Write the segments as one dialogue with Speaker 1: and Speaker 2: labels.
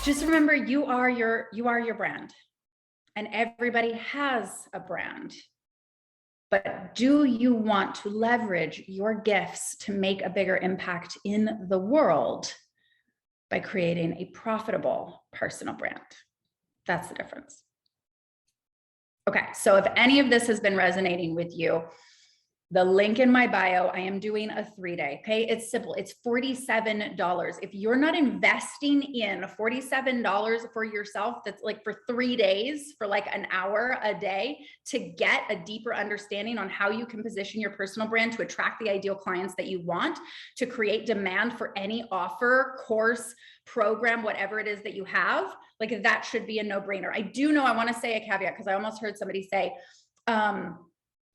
Speaker 1: just remember you are your brand, and everybody has a brand. But do you want to leverage your gifts to make a bigger impact in the world by creating a profitable personal brand? That's the difference. Okay, so if any of this has been resonating with you, the link in my bio, I am doing a 3-day, okay? It's simple, it's $47. If you're not investing in $47 for yourself, that's like for 3 days, for like an hour a day to get a deeper understanding on how you can position your personal brand to attract the ideal clients that you want, to create demand for any offer, course, program, whatever it is that you have, like that should be a no-brainer. I do know, I wanna say a caveat, because I almost heard somebody say,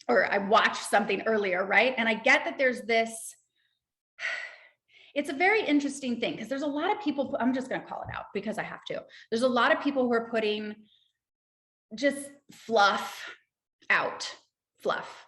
Speaker 1: or I watched something earlier, right? And I get that there's this, it's a very interesting thing because there's a lot of people, I'm just gonna call it out because I have to. There's a lot of people who are putting just fluff out, fluff.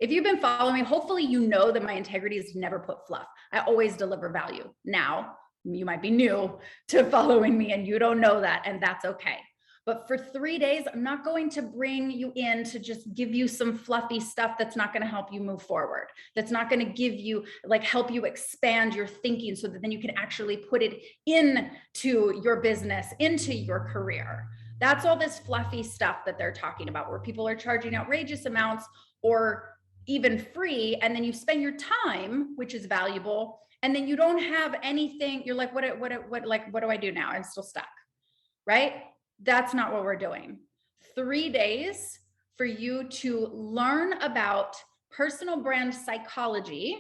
Speaker 1: If you've been following me, hopefully you know that my integrity is never put fluff. I always deliver value. Now, you might be new to following me and you don't know that, and that's okay. But for 3 days, I'm not going to bring you in to just give you some fluffy stuff that's not going to help you move forward. That's not going to give you, like, help you expand your thinking so that then you can actually put it into your business, into your career. That's all this fluffy stuff that they're talking about, where people are charging outrageous amounts or even free. And then you spend your time, which is valuable, and then you don't have anything. You're like, what do I do now? I'm still stuck, right? That's not what we're doing. 3 days for you to learn about personal brand psychology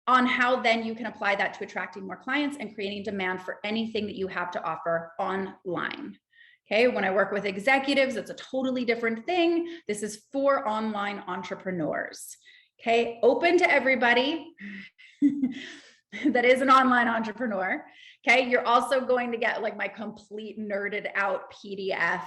Speaker 1: on how then you can apply that to attracting more clients and creating demand for anything that you have to offer online. Okay, when I work with executives, it's a totally different thing. This is for online entrepreneurs. Okay, open to everybody that is an online entrepreneur. Okay, you're also going to get like my complete nerded out PDF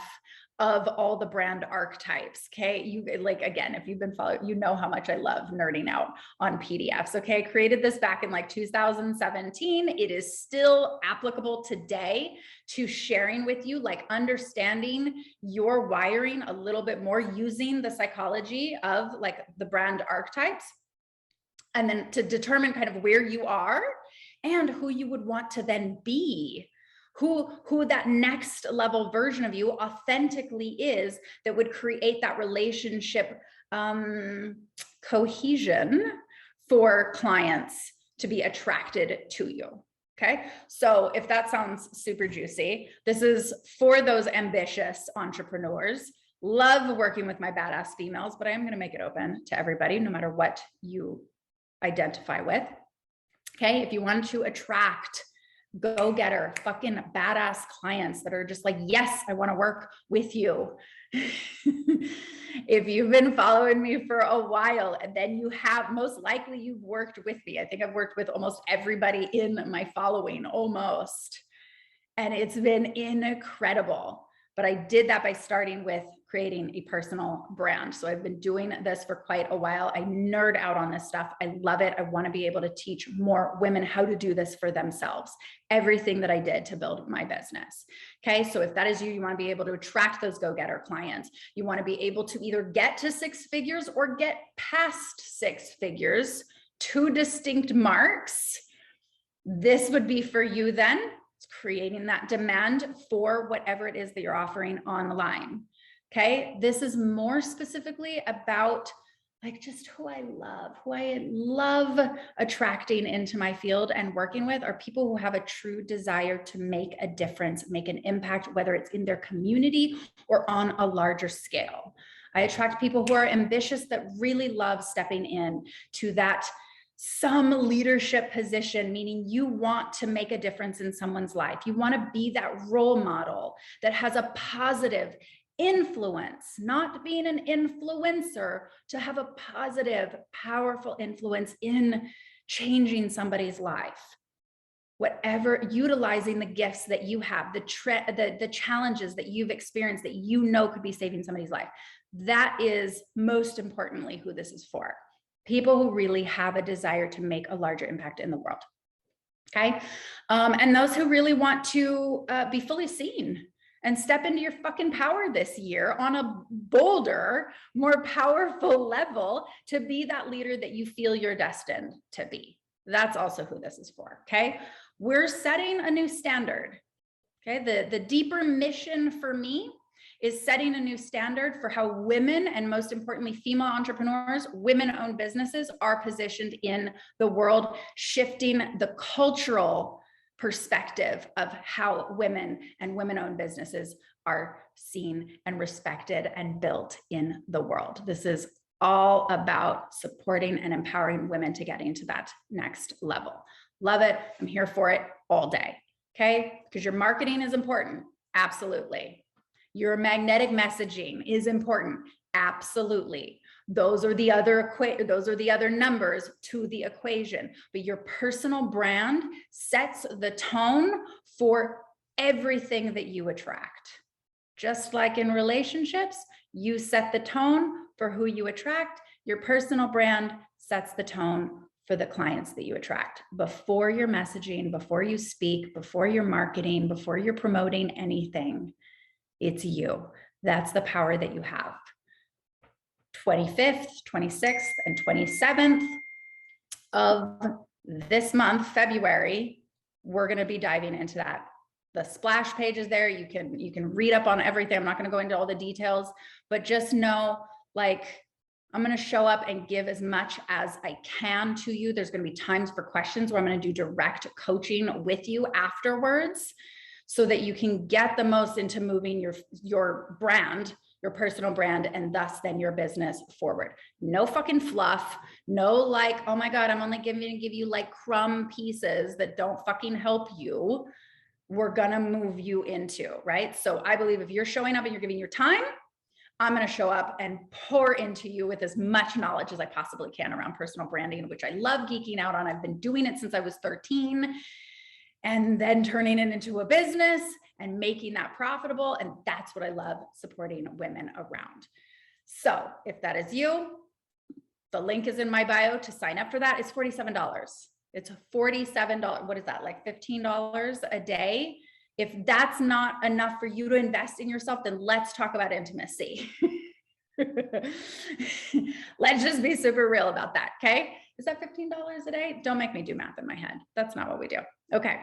Speaker 1: of all the brand archetypes. Okay, you like, again, if you've been following, you know how much I love nerding out on PDFs. Okay, I created this back in like 2017. It is still applicable today to sharing with you, like understanding your wiring a little bit more using the psychology of like the brand archetypes, and then to determine kind of where you are and who you would want to then be, who that next level version of you authentically is that would create that relationship cohesion for clients to be attracted to you. Okay, so if that sounds super juicy, this is for those ambitious entrepreneurs. Love working with my badass females, but I am going to make it open to everybody, no matter what you identify with. Okay, if you want to attract go-getter, fucking badass clients that are just like, yes, I want to work with you. If you've been following me for a while, and then you have, most likely you've worked with me. I think I've worked with almost everybody in my following, almost. And it's been incredible. But I did that by starting with creating a personal brand. So I've been doing this for quite a while. I nerd out on this stuff. I love it. I want to be able to teach more women how to do this for themselves. Everything that I did to build my business. Okay. So if that is you, you want to be able to attract those go-getter clients. You want to be able to either get to 6 figures or get past 6 figures, 2 distinct marks. This would be for you then. Creating that demand for whatever it is that you're offering online. Okay, this is more specifically about like just who I love attracting into my field and working with are people who have a true desire to make a difference, make an impact, whether it's in their community or on a larger scale. I attract people who are ambitious, that really love stepping in to that some leadership position, meaning you want to make a difference in someone's life. You want to be that role model that has a positive influence, not being an influencer, to have a positive, powerful influence in changing somebody's life. Whatever, utilizing the gifts that you have, the challenges that you've experienced that you know could be saving somebody's life. That is most importantly who this is for. People who really have a desire to make a larger impact in the world. Okay. And those who really want to be fully seen and step into your fucking power this year on a bolder, more powerful level to be that leader that you feel you're destined to be. That's also who this is for. Okay. We're setting a new standard. Okay. The deeper mission for me is setting a new standard for how women, and most importantly, female entrepreneurs, women-owned businesses are positioned in the world, shifting the cultural perspective of how women and women-owned businesses are seen and respected and built in the world. This is all about supporting and empowering women to getting to that next level. Love it. I'm here for it all day. Okay. Because your marketing is important. Absolutely. Your magnetic messaging is important. Absolutely. Those are the other numbers to the equation. But your personal brand sets the tone for everything that you attract. Just like in relationships, you set the tone for who you attract. Your personal brand sets the tone for the clients that you attract. Before you're messaging, before you speak, before you're marketing, before you're promoting anything, it's you. That's the power that you have. 25th, 26th, and 27th of this month, February, we're going to be diving into that. The splash page is there. You can read up on everything. I'm not going to go into all the details, but just know, like, I'm going to show up and give as much as I can to you. There's going to be times for questions where I'm going to do direct coaching with you afterwards, so that you can get the most into moving your brand, your personal brand, and thus then your business forward. No fucking fluff. No like, oh my God, I'm only going to give you like crumb pieces that don't fucking help you. We're going to move you into, right? So I believe if you're showing up and you're giving your time, I'm going to show up and pour into you with as much knowledge as I possibly can around personal branding, which I love geeking out on. I've been doing it since I was 13. And then turning it into a business and making that profitable. And that's what I love supporting women around. So if that is you, the link is in my bio to sign up for that. It's $47. It's $47. What is that? Like $15 a day. If that's not enough for you to invest in yourself, then let's talk about intimacy. Let's just be super real about that. Okay. Is that $15 a day? Don't make me do math in my head. That's not what we do. Okay.